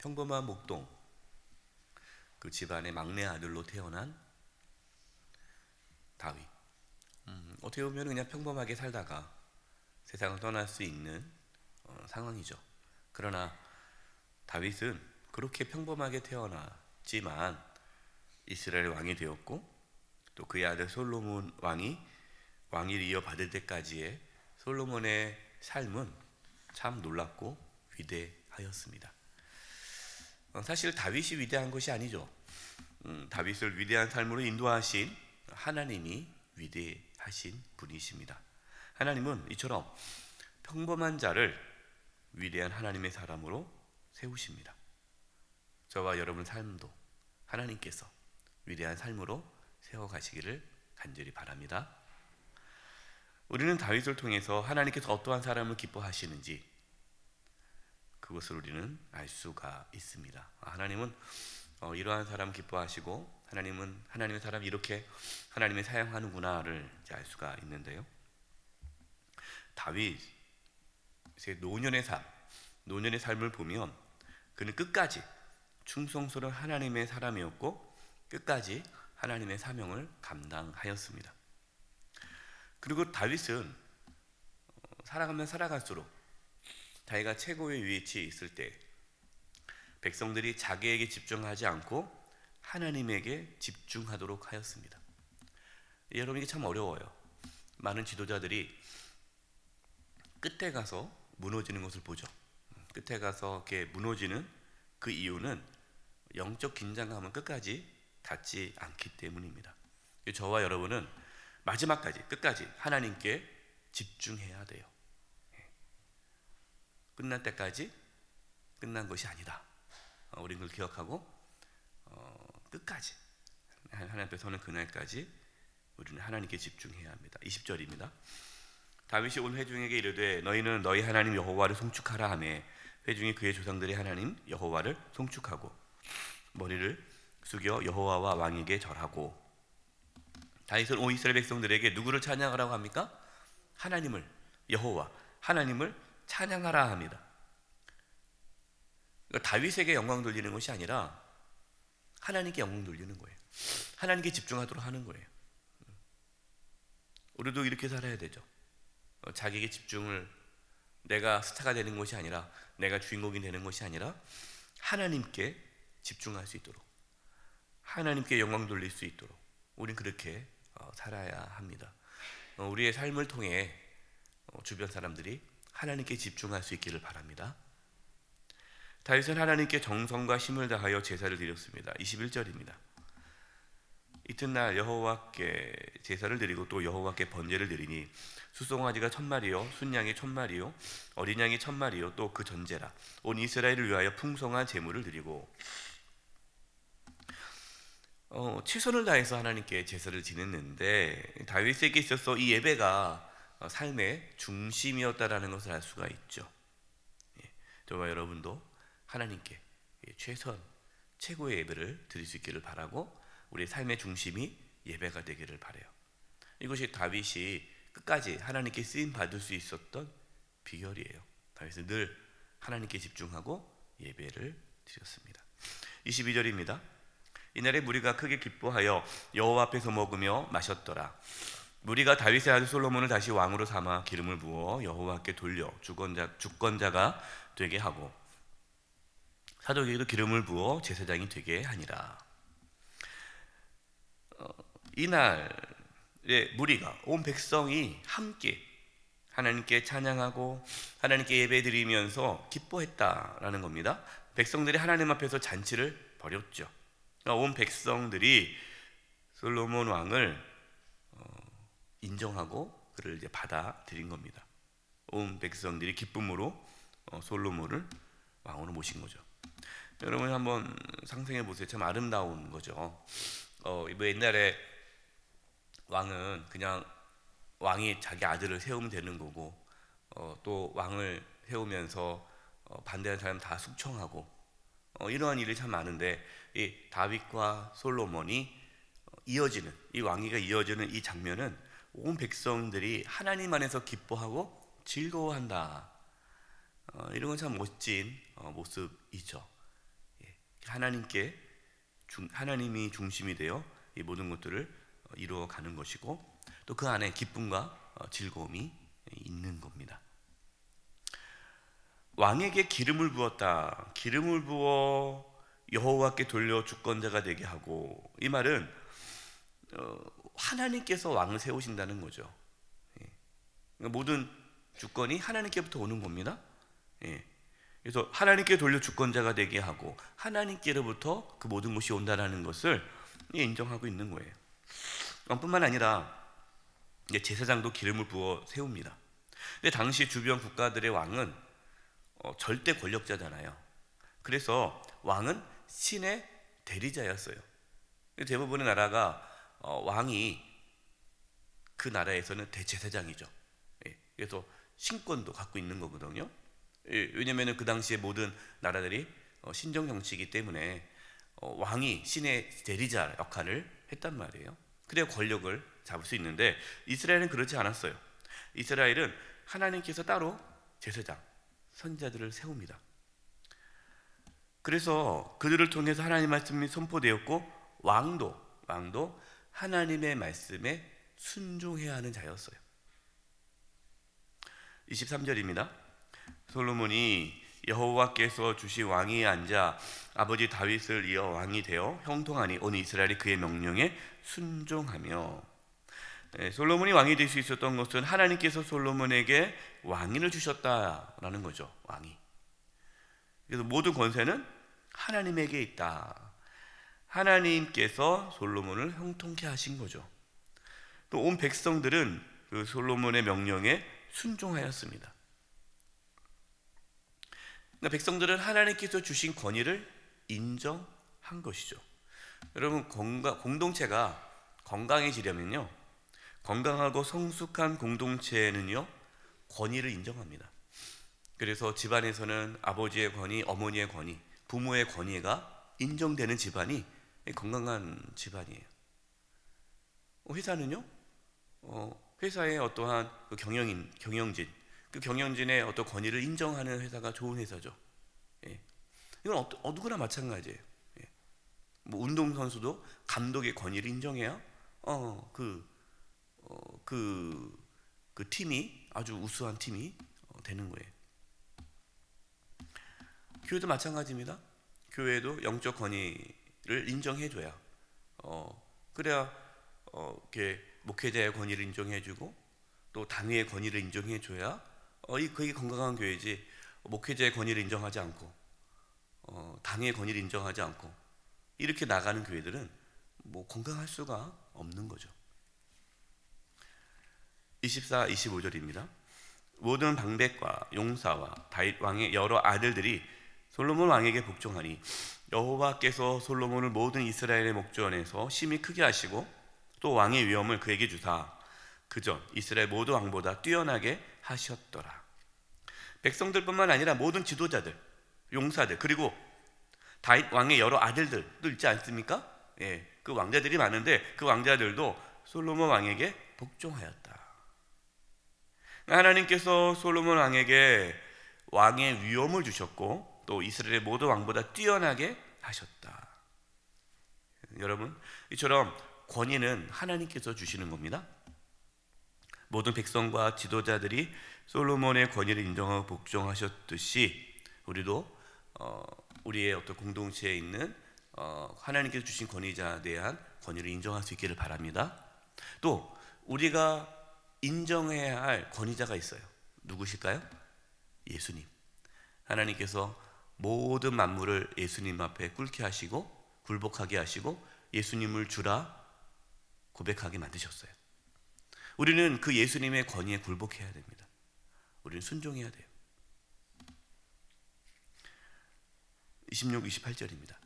평범한 목동 그 집안의 막내 아들로 태어난 다윗. 어떻게 보면 그냥 평범하게 살다가 세상을 떠날 수 있는 상황이죠. 그러나 다윗은 그렇게 평범하게 태어났지만 이스라엘 왕이 되었고, 또 그의 아들 솔로몬 왕이 왕위를 이어받을 때까지의 솔로몬의 삶은 참 놀랍고 위대하였습니다. 사실 다윗이 위대한 것이 아니죠. 다윗을 위대한 삶으로 인도하신 하나님이 위대하신 분이십니다. 하나님은 이처럼 평범한 자를 위대한 하나님의 사람으로 세우십니다. 저와 여러분 삶도 하나님께서 위대한 삶으로 세워가시기를 간절히 바랍니다. 우리는 다윗을 통해서 하나님께서 어떠한 사람을 기뻐하시는지 그것을 우리는 알 수가 있습니다. 하나님은 이러한 사람 기뻐하시고 하나님은 하나님의 사람 이렇게 하나님이 사용하는구나를 알 수가 있는데요. 다윗의 노년의 삶을 보면 그는 끝까지 충성스러운 하나님의 사람이었고 끝까지 하나님의 사명을 감당하였습니다. 그리고 다윗은 살아가면 살아갈수록 자기가 최고의 위치에 있을 때 백성들이 자기에게 집중하지 않고 하나님에게 집중하도록 하였습니다. 여러분, 이게 참 어려워요. 많은 지도자들이 끝에 가서 무너지는 것을 보죠. 끝에 가서 이렇게 무너지는 그 이유는 영적 긴장감은 끝까지 닿지 않기 때문입니다. 저와 여러분은 마지막까지 끝까지 하나님께 집중해야 돼요. 끝날 때까지 끝난 것이 아니다. 우리는 그걸 기억하고 끝까지 하나님 앞에 서는 그날까지 우리는 하나님께 집중해야 합니다. 20절입니다. 다윗이 온 회중에게 이르되 너희는 너희 하나님 여호와를 송축하라 하매 회중이 그의 조상들의 하나님 여호와를 송축하고 머리를 숙여 여호와와 왕에게 절하고. 다윗은 온 이스라엘 백성들에게 누구를 찬양하라고 합니까? 하나님을, 여호와 하나님을 찬양하라 합니다. 그러니까 다윗에게 영광 돌리는 것이 아니라 하나님께 영광 돌리는 거예요. 하나님께 집중하도록 하는 거예요. 우리도 이렇게 살아야 되죠. 자기에게 집중을, 내가 스타가 되는 것이 아니라, 내가 주인공이 되는 것이 아니라 하나님께 집중할 수 있도록, 하나님께 영광 돌릴 수 있도록 우린 그렇게 살아야 합니다. 우리의 삶을 통해 주변 사람들이 하나님께 집중할 수 있기를 바랍니다. 다윗은 하나님께 정성과 힘을 다하여 제사를 드렸습니다. 21절입니다. 이튿날 여호와께 제사를 드리고 또 여호와께 번제를 드리니 수송아지가 1000마리요 순양이 1000마리요 어린 양이 1000마리요 또 그 전제라 온 이스라엘을 위하여 풍성한 제물을 드리고. 최선을 다해서 하나님께 제사를 지냈는데 다윗에게 있어서 이 예배가 삶의 중심이었다라는 것을 알 수가 있죠. 저와 여러분도 하나님께 최고의 예배를 드릴 수 있기를 바라고 우리의 삶의 중심이 예배가 되기를 바라요. 이것이 다윗이 끝까지 하나님께 쓰임 받을 수 있었던 비결이에요. 다윗은 늘 하나님께 집중하고 예배를 드렸습니다. 22절입니다. 이날에 무리가 크게 기뻐하여 여호와 앞에서 먹으며 마셨더라. 무리가 다윗의 아들 솔로몬을 다시 왕으로 삼아 기름을 부어 여호와께 돌려 주권자가 되게 하고 사독에게도 기름을 부어 제사장이 되게 하니라. 이날에 무리가, 온 백성이 함께 하나님께 찬양하고 하나님께 예배드리면서 기뻐했다라는 겁니다. 백성들이 하나님 앞에서 잔치를 벌였죠. 온 백성들이 솔로몬 왕을 인정하고 그를 이제 받아들인 겁니다. 온 백성들이 기쁨으로 솔로몬을 왕으로 모신 거죠. 여러분 한번 상상해 보세요. 참 아름다운 거죠. 옛날에 왕은 그냥 왕이 자기 아들을 세우면 되는 거고, 또 왕을 세우면서 반대하는 사람 다 숙청하고, 이러한 일이 참 많은데 이 다윗과 솔로몬이 이어지는, 이 왕위가 이어지는 이 장면은 온 백성들이 하나님 안에서 기뻐하고 즐거워한다. 이런 건 참 멋진 모습이죠. 하나님이 중심이 되어 이 모든 것들을 이루어가는 것이고, 또 그 안에 기쁨과 즐거움이 있는 겁니다. 왕에게 기름을 부었다. 기름을 부어 여호와께 돌려 주권자가 되게 하고, 이 말은 하나님께서 왕을 세우신다는 거죠. 그러니까 모든 주권이 하나님께부터 오는 겁니다. 그래서 하나님께 돌려 주권자가 되게 하고 하나님께로부터 그 모든 것이 온다는 것을 인정하고 있는 거예요. 뿐만 아니라 제사장도 기름을 부어 세웁니다. 근데 당시 주변 국가들의 왕은 절대 권력자잖아요. 그래서 왕은 신의 대리자였어요. 대부분의 나라가 왕이 그 나라에서는 대제사장이죠. 그래서 신권도 갖고 있는 거거든요. 왜냐하면 그 당시에 모든 나라들이 신정 정치이기 때문에 왕이 신의 대리자 역할을 했단 말이에요. 그래야 권력을 잡을 수 있는데 이스라엘은 그렇지 않았어요. 이스라엘은 하나님께서 따로 제사장, 선지자들을 세웁니다. 그래서 그들을 통해서 하나님의 말씀이 선포되었고, 왕도 하나님의 말씀에 순종해야 하는 자였어요. 23절입니다. 솔로몬이 여호와께서 주신 왕위에 앉아 아버지 다윗을 이어 왕이 되어 형통하니 온 이스라엘이 그의 명령에 순종하며. 솔로몬이 왕이 될 수 있었던 것은 하나님께서 솔로몬에게 왕위를 주셨다라는 거죠. 왕위. 그래서 모든 권세는 하나님에게 있다. 하나님께서 솔로몬을 형통케 하신 거죠. 또 온 백성들은 그 솔로몬의 명령에 순종하였습니다. 그러니까 백성들은 하나님께서 주신 권위를 인정한 것이죠. 여러분, 공동체가 건강해지려면요, 건강하고 성숙한 공동체는요, 권위를 인정합니다. 그래서 집안에서는 아버지의 권위, 어머니의 권위, 부모의 권위가 인정되는 집안이 건강한 집안이에요. 회사는요, 회사의 어떠한 그 경영진, 그 경영진의 어떤 권위를 인정하는 회사가 좋은 회사죠. 이건 누구나 마찬가지예요. 뭐 운동선수도 감독의 권위를 인정해야 그 팀이 아주 우수한 팀이 되는 거예요. 교회도 마찬가지입니다. 교회도 영적 권위를 인정해줘야 그래야 이렇게 목회자의 권위를 인정해주고 또 당회의 권위를 인정해줘야 그게 건강한 교회지. 목회자의 권위를 인정하지 않고 당회의 권위를 인정하지 않고 이렇게 나가는 교회들은 뭐 건강할 수가 없는 거죠. 24, 25절입니다. 모든 방백과 용사와 다윗 왕의 여러 아들들이 솔로몬 왕에게 복종하니 여호와께서 솔로몬을 모든 이스라엘의 목전에서 심히 크게 하시고 또 왕의 위엄을 그에게 주사 그전 이스라엘 모든 왕보다 뛰어나게 하셨더라. 백성들뿐만 아니라 모든 지도자들, 용사들, 그리고 다윗 왕의 여러 아들들도 있지 않습니까? 그 왕자들이 많은데 그 왕자들도 솔로몬 왕에게 복종하였다. 하나님께서 솔로몬 왕에게 왕의 위엄을 주셨고 또 이스라엘의 모든 왕보다 뛰어나게 하셨다. 여러분, 이처럼 권위는 하나님께서 주시는 겁니다. 모든 백성과 지도자들이 솔로몬의 권위를 인정하고 복종하셨듯이 우리도 우리의 어떤 공동체에 있는 하나님께서 주신 권위자에 대한 권위를 인정할 수 있기를 바랍니다. 또 우리가 인정해야 할 권위자가 있어요. 누구실까요? 예수님. 하나님께서 모든 만물을 예수님 앞에 꿇게 하시고 굴복하게 하시고 예수님을 주라 고백하게 만드셨어요. 우리는 그 예수님의 권위에 굴복해야 됩니다. 우리는 순종해야 돼요. 26, 28절입니다.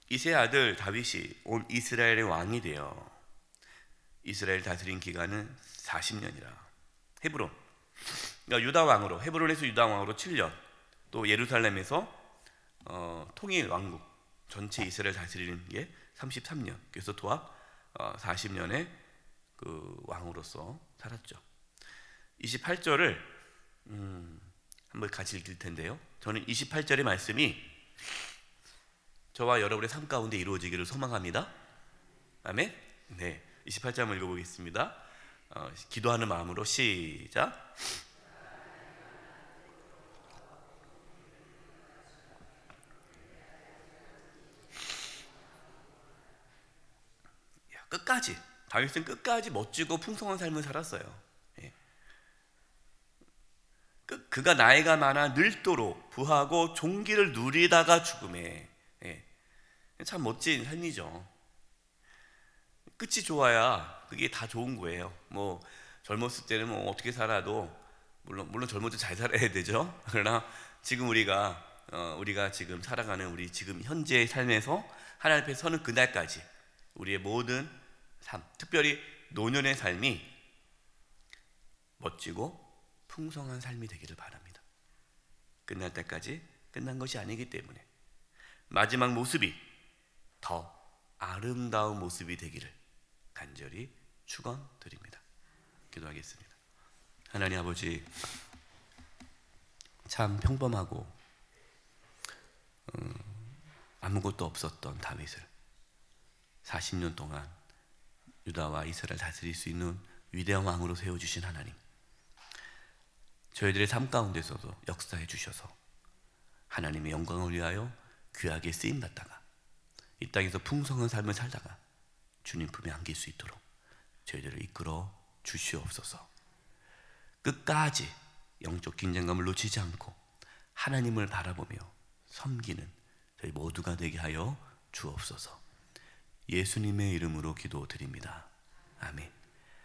이새의 아들 다윗이 온 이스라엘의 왕이 되어 이스라엘 다스린 기간은 40년이라. 헤브론, 그러니까 유다 왕으로, 헤브론에서 유다 왕으로 7년, 또 예루살렘에서 통일 왕국 전체 이스라엘 다스리는 게 33년. 그래서 도합 40년의 그 왕으로서 살았죠. 28절을 한번 같이 읽을 텐데요. 저는 28절의 말씀이 저와 여러분의 삶 가운데 이루어지기를 소망합니다. 아멘. 네, 28절 읽어보겠습니다. 기도하는 마음으로 시작. 끝까지 다윗은 끝까지 멋지고 풍성한 삶을 살았어요. 예. 그가 나이가 많아 늙도록 부하고 종기를 누리다가 죽음에. 예. 참 멋진 삶이죠. 끝이 좋아야 그게 다 좋은 거예요. 뭐 젊었을 때는 뭐 어떻게 살아도 물론 젊을 때 잘 살아야 되죠. 그러나 지금 우리가 지금 살아가는 우리 지금 현재의 삶에서 하나님 앞에 서는 그날까지 우리의 모든 삶, 특별히 노년의 삶이 멋지고 풍성한 삶이 되기를 바랍니다. 끝날 때까지 끝난 것이 아니기 때문에 마지막 모습이 더 아름다운 모습이 되기를 간절히 축원드립니다. 기도하겠습니다. 하나님 아버지, 참 평범하고 아무것도 없었던 다윗을 40년 동안 유다와 이스라엘 다스릴 수 있는 위대한 왕으로 세워주신 하나님, 저희들의 삶 가운데서도 역사해 주셔서 하나님의 영광을 위하여 귀하게 쓰임받다가 이 땅에서 풍성한 삶을 살다가 주님 품에 안길 수 있도록 저희들을 이끌어 주시옵소서. 끝까지 영적 긴장감을 놓치지 않고 하나님을 바라보며 섬기는 저희 모두가 되게 하여 주옵소서. 예수님의 이름으로 기도드립니다. 아멘.